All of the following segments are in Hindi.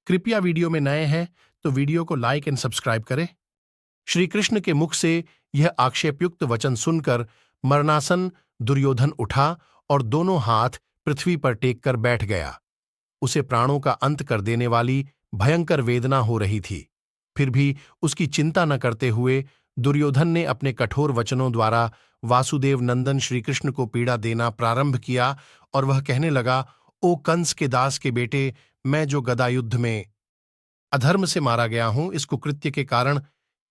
कृपया वीडियो में नए हैं तो वीडियो को लाइक एंड सब्सक्राइब करें। श्री कृष्ण के मुख से यह आक्षेपयुक्त वचन सुनकर मरणासन दुर्योधन उठा और दोनों हाथ पृथ्वी पर टेक कर बैठ गया। उसे प्राणों का अंत कर देने वाली भयंकर वेदना हो रही थी। फिर भी उसकी चिंता न करते हुए दुर्योधन ने अपने कठोर वचनों द्वारा वासुदेव नंदन श्रीकृष्ण को पीड़ा देना प्रारंभ किया और वह कहने लगा, ओ कंस के दास के बेटे, मैं जो गदा युद्ध में अधर्म से मारा गया हूं, इस कुकृत्य के कारण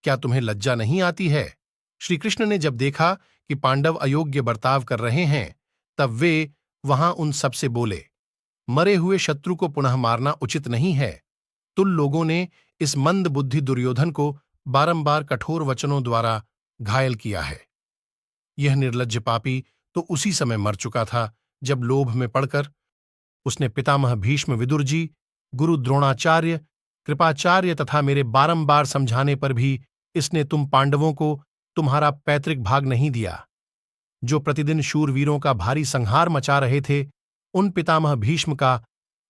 क्या तुम्हें लज्जा नहीं आती है? श्रीकृष्ण ने जब देखा कि पांडव अयोग्य बर्ताव कर रहे हैं, तब वे वहां उन सबसे बोले, मरे हुए शत्रु को पुनः मारना उचित नहीं है। तुम लोगों ने इस मंद बुद्धि दुर्योधन को बारंबार कठोर वचनों द्वारा घायल किया है। यह निर्लज्ज पापी तो उसी समय मर चुका था जब लोभ में पड़कर उसने पितामह भीष्म, विदुर जी, गुरु द्रोणाचार्य, कृपाचार्य तथा मेरे बारंबार समझाने पर भी इसने तुम पांडवों को तुम्हारा पैतृक भाग नहीं दिया। जो प्रतिदिन शूरवीरों का भारी संहार मचा रहे थे, उन पितामह भीष्म का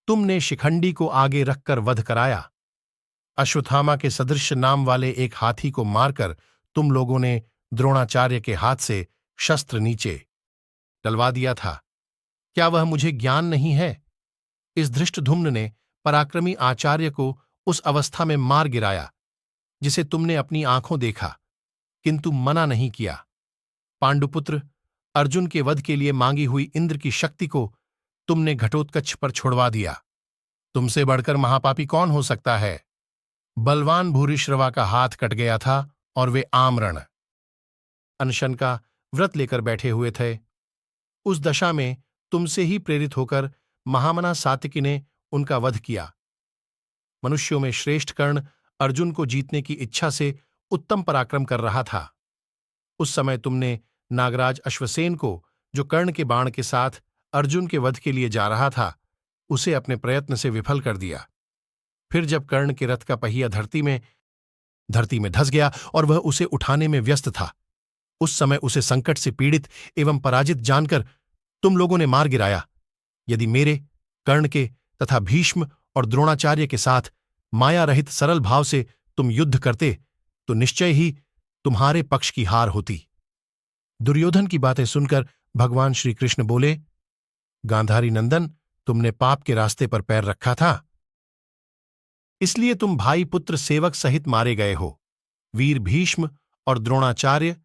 तुमने शिखंडी को आगे रखकर वध कराया। अश्वत्थामा के सदृश नाम वाले एक हाथी को मारकर तुम लोगों ने द्रोणाचार्य के हाथ से शस्त्र नीचे डलवा दिया था। क्या वह मुझे ज्ञान नहीं है? इस धृष्टद्युम्न ने पराक्रमी आचार्य को उस अवस्था में मार गिराया जिसे तुमने अपनी आंखों देखा, किंतु मना नहीं किया। पांडुपुत्र अर्जुन के वध के लिए मांगी हुई इंद्र की शक्ति को तुमने घटोत्कच पर छोड़वा दिया। तुमसे बढ़कर महापापी कौन हो सकता है? बलवान भूरिश्रवा का हाथ कट गया था और वे आमरण अनशन का व्रत लेकर बैठे हुए थे। उस दशा में तुमसे ही प्रेरित होकर महामना सात्यकी ने उनका वध किया। मनुष्यों में श्रेष्ठ कर्ण अर्जुन को जीतने की इच्छा से उत्तम पराक्रम कर रहा था। उस समय तुमने नागराज अश्वसेन को, जो कर्ण के बाण के साथ अर्जुन के वध के लिए जा रहा था, उसे अपने प्रयत्न से विफल कर दिया। फिर जब कर्ण के रथ का पहिया धरती में धस गया और वह उसे उठाने में व्यस्त था, उस समय उसे संकट से पीड़ित एवं पराजित जानकर तुम लोगों ने मार गिराया। यदि मेरे, कर्ण के तथा भीष्म और द्रोणाचार्य के साथ माया रहित सरल भाव से तुम युद्ध करते तो निश्चय ही तुम्हारे पक्ष की हार होती। दुर्योधन की बातें सुनकर भगवान श्री कृष्ण बोले, गांधारी नंदन, तुमने पाप के रास्ते पर पैर रखा था, इसलिए तुम भाई पुत्र सेवक सहित मारे गए हो। वीर भीष्म और द्रोणाचार्य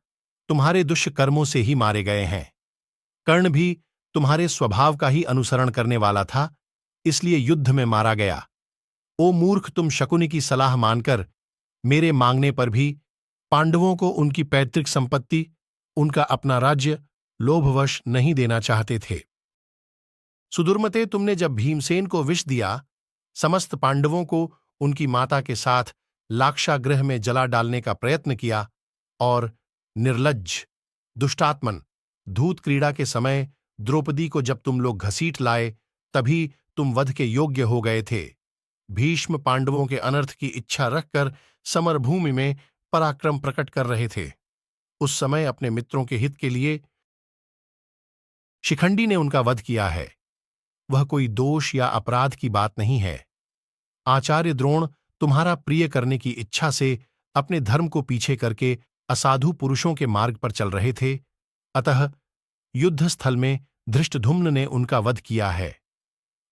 तुम्हारे दुष्कर्मों से ही मारे गए हैं। कर्ण भी तुम्हारे स्वभाव का ही अनुसरण करने वाला था, इसलिए युद्ध में मारा गया। ओ मूर्ख, तुम शकुनि की सलाह मानकर मेरे मांगने पर भी पांडवों को उनकी पैतृक संपत्ति, उनका अपना राज्य लोभवश नहीं देना चाहते थे। सुदुर्मते, तुमने जब भीमसेन को विष दिया, समस्त पांडवों को उनकी माता के साथ लाक्षागृह में जला डालने का प्रयत्न किया और निर्लज्ज, दुष्टात्मन, धूत क्रीड़ा के समय द्रौपदी को जब तुम लोग घसीट लाए, तभी तुम वध के योग्य हो गए थे। भीष्म पांडवों के अनर्थ की इच्छा रखकर समरभूमि में पराक्रम प्रकट कर रहे थे। उस समय अपने मित्रों के हित के लिए शिखंडी ने उनका वध किया है। वह कोई दोष या अपराध की बात नहीं है। आचार्य द्रोण तुम्हारा प्रिय करने की इच्छा से अपने धर्म को पीछे करके असाधु पुरुषों के मार्ग पर चल रहे थे, अतः युद्धस्थल में धृष्टद्युम्न ने उनका वध किया है।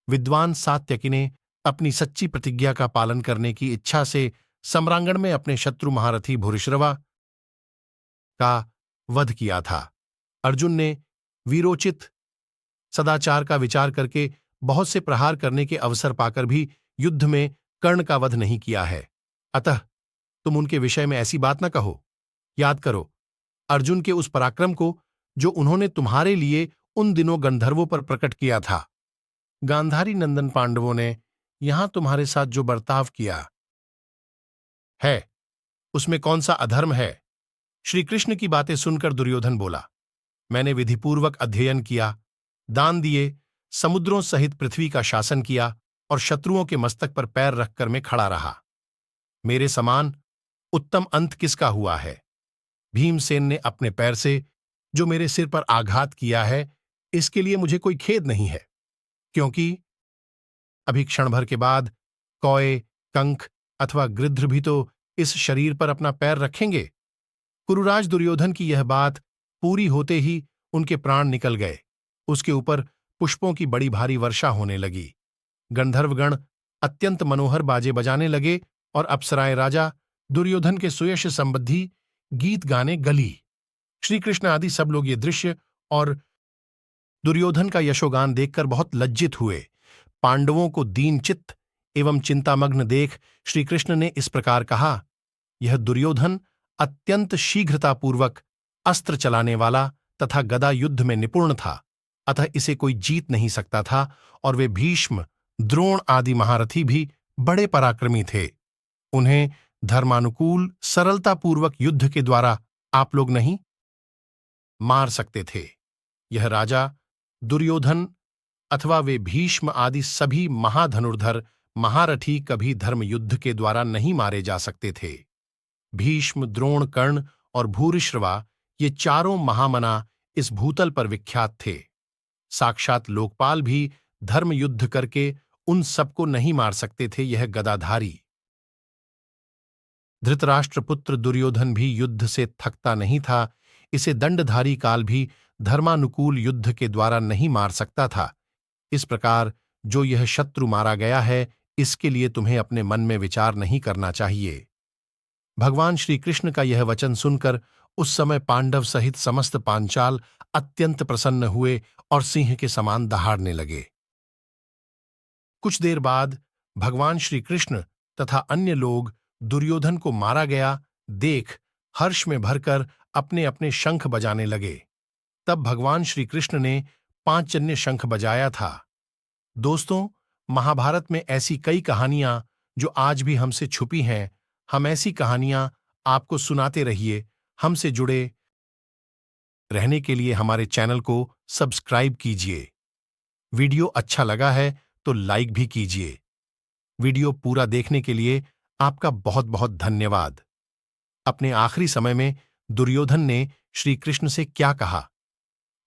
विद्वान सात्यकी ने अपनी सच्ची प्रतिज्ञा का पालन करने की इच्छा से सम्रांगण में अपने शत्रु महारथी भूरिश्रवा का वध किया था। अर्जुन ने वीरोचित सदाचार का विचार करके बहुत से प्रहार करने के अवसर पाकर भी युद्ध में कर्ण का वध नहीं किया है। अतः तुम उनके विषय में ऐसी बात न कहो। याद करो अर्जुन के उस पराक्रम को जो उन्होंने तुम्हारे लिए उन दिनों गंधर्वों पर प्रकट किया था। गांधारी नंदन, पांडवों ने यहां तुम्हारे साथ जो बर्ताव किया है, उसमें कौन सा अधर्म है? श्री कृष्ण की बातें सुनकर दुर्योधन बोला, मैंने विधिपूर्वक अध्ययन किया, दान दिए, समुद्रों सहित पृथ्वी का शासन किया और शत्रुओं के मस्तक पर पैर रखकर मैं खड़ा रहा। मेरे समान उत्तम अंत किसका हुआ है? भीमसेन ने अपने पैर से जो मेरे सिर पर आघात किया है, इसके लिए मुझे कोई खेद नहीं है, क्योंकि अभी क्षण भर के बाद कौए, कंक अथवा गृध्र भी तो इस शरीर पर अपना पैर रखेंगे। कुरुराज दुर्योधन की यह बात पूरी होते ही उनके प्राण निकल गए। उसके ऊपर पुष्पों की बड़ी भारी वर्षा होने लगी। गंधर्वगण अत्यंत मनोहर बाजे बजाने लगे और अप्सराएं राजा दुर्योधन के सुयश संबंधी गीत गाने गली। श्री कृष्ण आदि सब लोग ये दृश्य और दुर्योधन का यशोगान देखकर बहुत लज्जित हुए। पांडवों को दीनचित्त एवं चिंतामग्न देख श्री कृष्ण ने इस प्रकार कहा, यह दुर्योधन अत्यंत शीघ्रतापूर्वक अस्त्र चलाने वाला तथा गदा युद्ध में निपुण था, अतः इसे कोई जीत नहीं सकता था, और वे भीष्म, द्रोण आदि महारथी भी बड़े पराक्रमी थे। उन्हें धर्मानुकूल सरलतापूर्वक युद्ध के द्वारा आप लोग नहीं मार सकते थे। यह राजा दुर्योधन अथवा वे भीष्म आदि सभी महाधनुर्धर महारथी कभी धर्म युद्ध के द्वारा नहीं मारे जा सकते थे। भीष्म, द्रोण, कर्ण और भूरिश्रवा ये चारों महामना इस भूतल पर विख्यात थे। साक्षात लोकपाल भी धर्म युद्ध करके उन सबको नहीं मार सकते थे। यह गदाधारी धृतराष्ट्रपुत्र दुर्योधन भी युद्ध से थकता नहीं था। इसे दंडधारी काल भी धर्मानुकूल युद्ध के द्वारा नहीं मार सकता था। इस प्रकार जो यह शत्रु मारा गया है, इसके लिए तुम्हें अपने मन में विचार नहीं करना चाहिए। भगवान श्री कृष्ण का यह वचन सुनकर उस समय पांडव सहित समस्त पांचाल अत्यंत प्रसन्न हुए और सिंह के समान दहाड़ने लगे। कुछ देर बाद भगवान श्री कृष्ण तथा अन्य लोग दुर्योधन को मारा गया देख हर्ष में भरकर अपने अपने शंख बजाने लगे। तब भगवान श्री कृष्ण ने पांचजन्य शंख बजाया था। दोस्तों, महाभारत में ऐसी कई कहानियां जो आज भी हमसे छुपी हैं, हम ऐसी कहानियां आपको सुनाते रहिए। हमसे जुड़े रहने के लिए हमारे चैनल को सब्सक्राइब कीजिए। वीडियो अच्छा लगा है तो लाइक भी कीजिए। वीडियो पूरा देखने के लिए आपका बहुत बहुत धन्यवाद। अपने आखिरी समय में दुर्योधन ने श्री कृष्ण से क्या कहा?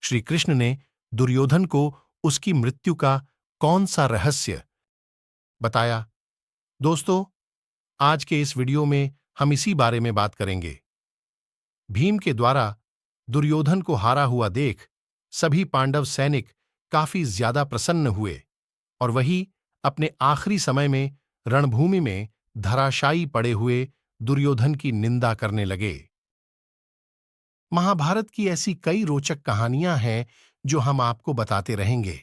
श्री कृष्ण ने दुर्योधन को उसकी मृत्यु का कौन सा रहस्य बताया? दोस्तों, आज के इस वीडियो में हम इसी बारे में बात करेंगे। भीम के द्वारा दुर्योधन को हारा हुआ देख सभी पांडव सैनिक काफी ज्यादा प्रसन्न हुए और वही अपने आखिरी समय में रणभूमि में धराशायी पड़े हुए दुर्योधन की निंदा करने लगे। महाभारत की ऐसी कई रोचक कहानियां हैं जो हम आपको बताते रहेंगे।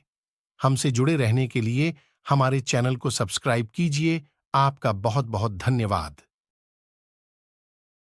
हमसे जुड़े रहने के लिए हमारे चैनल को सब्सक्राइब कीजिए। आपका बहुत बहुत धन्यवाद।